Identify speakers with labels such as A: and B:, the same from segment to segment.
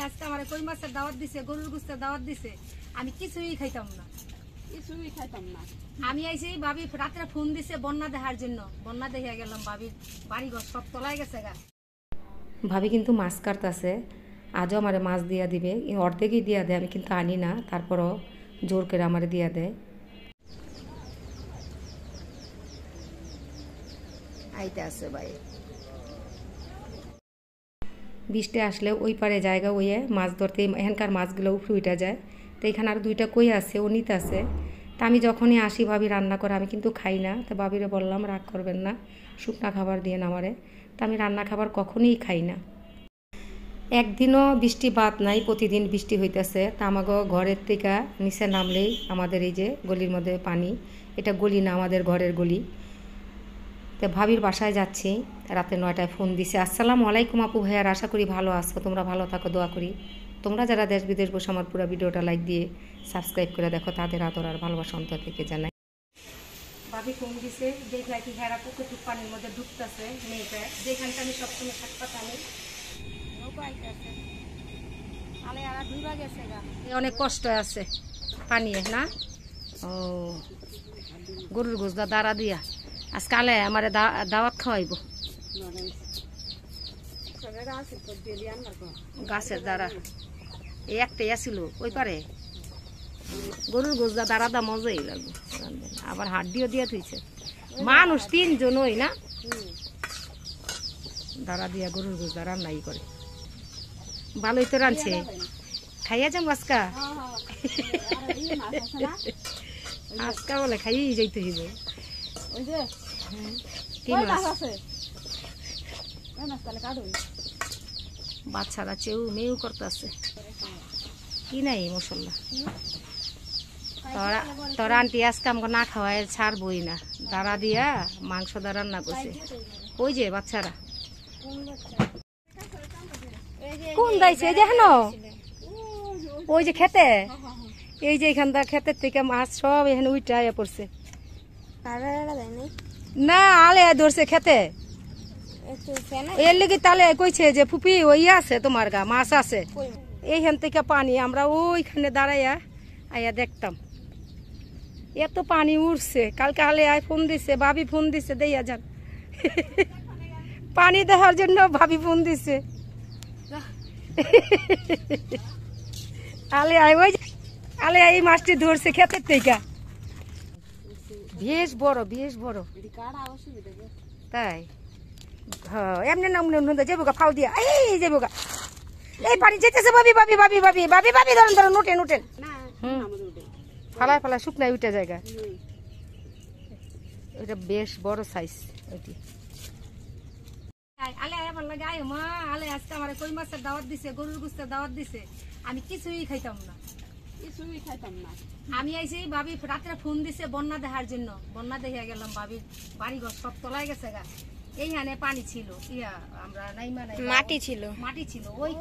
A: আজকে আমার কই মাছের দাওয়াত দিছে, গরুর গোশতের দাওয়াত দিছে, আমি কিছুই খাইতাম না। আমি আইছি ভাবি রাত্রে ফোন দিছে বন্যা দেখার জন্য, বন্যা দেখে গেলাম। ভাবির বাড়িঘর সব তলায় গেছে গা। ভাবি কিন্তু মাছ কাটতেছে, আজও আমারে মাছ দিয়া দিবে, অর্ধেকই দিয়া দেয়, আমি কিন্তু আনি না, তারপরও জোর করে আমারে দিয়া দেয়। আইতে আছে ভাই, বৃষ্টি আসলে ওই পারে জায়গা ওইয়ে মাছ ধরতে, এখানকার মাছগুলো উপরে উঠে যায়। তো এখানে আর দুইটা কই আছে, ও নিতে আছে। তা আমি যখনই আসি ভাবি রান্না করে, আমি কিন্তু খাই না। তো ভাবিরে বললাম রাগ করবেন না, শুকনা খাবার দিয়ে আমারে। তা আমি রান্না খাবার কখনোই খাই না। একদিনও বৃষ্টি বাদ নাই, প্রতিদিন বৃষ্টি হইতেছে। তা আমাকে ঘরের থেকে নিচে নামলেই আমাদের এই যে গলির মধ্যে পানি, এটা গলি না, আমাদের ঘরের গলি। তো ভাবির বাসায় যাচ্ছি, রাতে 9টায় ফোন দিছে। আসসালামু আলাইকুম আপু ভাইয়ার, আশা করি ভালো আছো, তোমরা ভালো থাকো, দোয়া করি। তোমরা যারা দেশ বিদেশ বসে আমার পুরো ভিডিওটা লাইক দিয়ে সাবস্ক্রাইব করে দেখো, তাদের আদর আর ভালোবাসা অন্তর থেকে জানাই। ভাবি ফোন দিছে, দেখলে কি হেরা পুকুর পানির মধ্যে ঢুকতেছে মেয়েটা, যেখানটা আমি সবসময় থাকতে পারি। অনেক কষ্ট আছে পানি না। ও গরুর গোশ দাঁড়া দিয়া আজকে আলে আমার দাওয়াত খাওয়াইব। গাছের দ্বারা এই একটাই আসিল ওই পারে, গরুর গোশ দাঁড়া দা মজাই লাগবে। আবার হাড্ডিও দিয়ে থইছে, মানুষ 3 জন ওই না, দাঁড়া দিয়া গরুর গোশ দা রান্নাই করে। ভালোই তো রাঁধছে, খাইয়া যাম আজকা। আজকা বলে খাইয়ে যাইতে হইব। বাচ্চারা চেউ মেউ করতেছে কি নাই মশলা। তোরা আন্টি আজকে আমাকে না খাওয়ায় ছাড়বই না, দাঁড়া দিয়া মাংস দা রান্না করছে। ওই যে বাচ্চারা কোন দাইছে যে হেন, ওই যে খেতে, এই যে এখানটা ক্ষেতের থেকে মাছ সব এখানে উইটা আয়া পড়ছে। না আলে ধরছে খেতে, এর লেগে তালে কইছে যে ফুপি ওই আছে তোমার গা মাছ আছে, এইখান থেকে পানি। আমরা ওইখানে দাঁড়াইয়া আইয়া দেখতাম এত পানি উঠছে। কালকে আলে আয় ফোন দিছে, ভাবি ফোন দিছে, দেইয়া যান পানি দেওয়ার জন্য ভাবি ফোন দিছে। আলে আয় ওই আলে এই মাছটি ধরছে ক্ষেতের থেকে, বেশ বড় বেশ বড়। তাই হ্যাঁ, এমনি না যাবো গা ফাল দিয়া, এই যাবো গা, এই পানি যেতেছে। ভাবি ভাবি ভাবি ভাবি ভাবি ভাবি ধরেন ধরেন, উঠেন উঠেন, ফালায় ফালায় শুকনায় উঠে জায়গা। এটা বেশ বড় সাইজ। ওইটি আলে আমার লাগে আয় মা, আলে আজকে আমার কই মাছের দাওয়াত দিছে, গরুর গোশতের দাওয়াত দিছে, আমি কিছুই খাইতাম না। আমি আইছি ভাবি রাত্রে ফোন দিছে বন্যা দেখার জন্য, বন্যা দেখে গেলাম। ভাবির বাড়িঘর সব তলায় গেছে গা। এইখানে পানি ছিল, ইয়া আমরা নাইমা নাই মাটি ছিল, মাটি ছিল ওই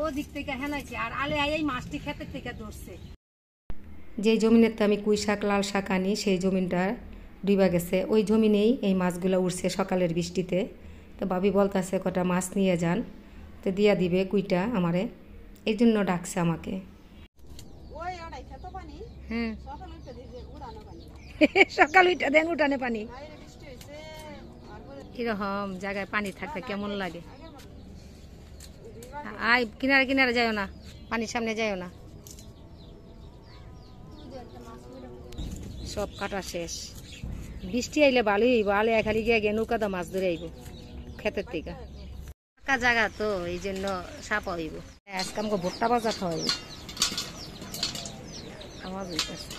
A: ওদিক থেকে হেনাইছে। আর আলে এই মাছটি ক্ষেতের থেকে ধরছে। যে জমিনের তো আমি কুই শাক লাল শাক আনি, সেই জমিনটা ডুবা গেছে। ওই জমিনেই এই মাছগুলো উঠছে সকালের বৃষ্টিতে। তো ভাবি বলতেছে কটা মাছ নিয়ে যান, তো দিয়া দিবে কুইটা আমারে, এই জন্য ডাকছে আমাকে। সকাল উঠে দেন উঠানে পানি, এরকম জায়গায় পানি থাকতে কেমন লাগে। আয় কিনারে কিনারে যাও না, পানির সামনে যাও না। সব কাটা শেষ, বৃষ্টি আইলে ভালোই হইব। আলে খালি গিয়ে গিয়ে নৌকা দা মাছ ধরে আইব ক্ষেতের থেকে, ফাঁকা জায়গা তো এই জন্য সাপা হইব। আজকে আমাকে ভুট্টা ভাজা খাওয়াইব। আওয়াজ হইতেছে,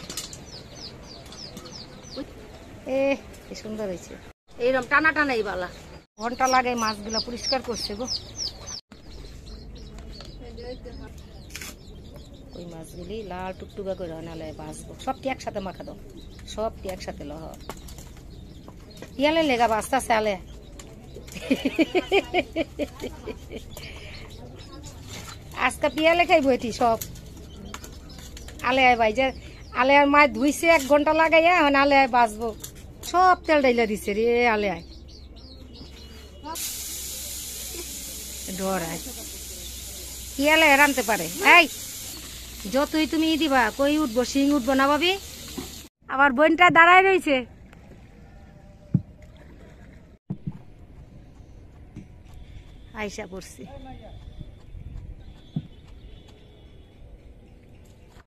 A: কি সুন্দর হয়েছে। এইরকম টানা টানাই বালা, ঘন্টা লাগে মাছগুলা পরিষ্কার করছে গো। ওই মাছগুলি লাল টুকটুকা করে নালে বাঁচবো, সবটি একসাথে মাখা দাও, সবটি একসাথে লহ ইয়ালে লেগা বাঁচতে আছে। আলে আজকে পিয়ালে খাইব এটি সব। আলে আয় ভাই যে আলে আর মাছ ধুইছে 1 ঘন্টা লাগাইয়া, এখন আলে আয় বাঁচবো, সব তেল ডাইলা দিছে রে। আলে আয় ডর আয় ইয়ালে রানতে পারে। এই যতই তুমি দিবা কই উঠবো, শিং উঠবো না ভাবি। আবার বোনটা দাঁড়ায় রয়েছে। আইসা পড়ছি।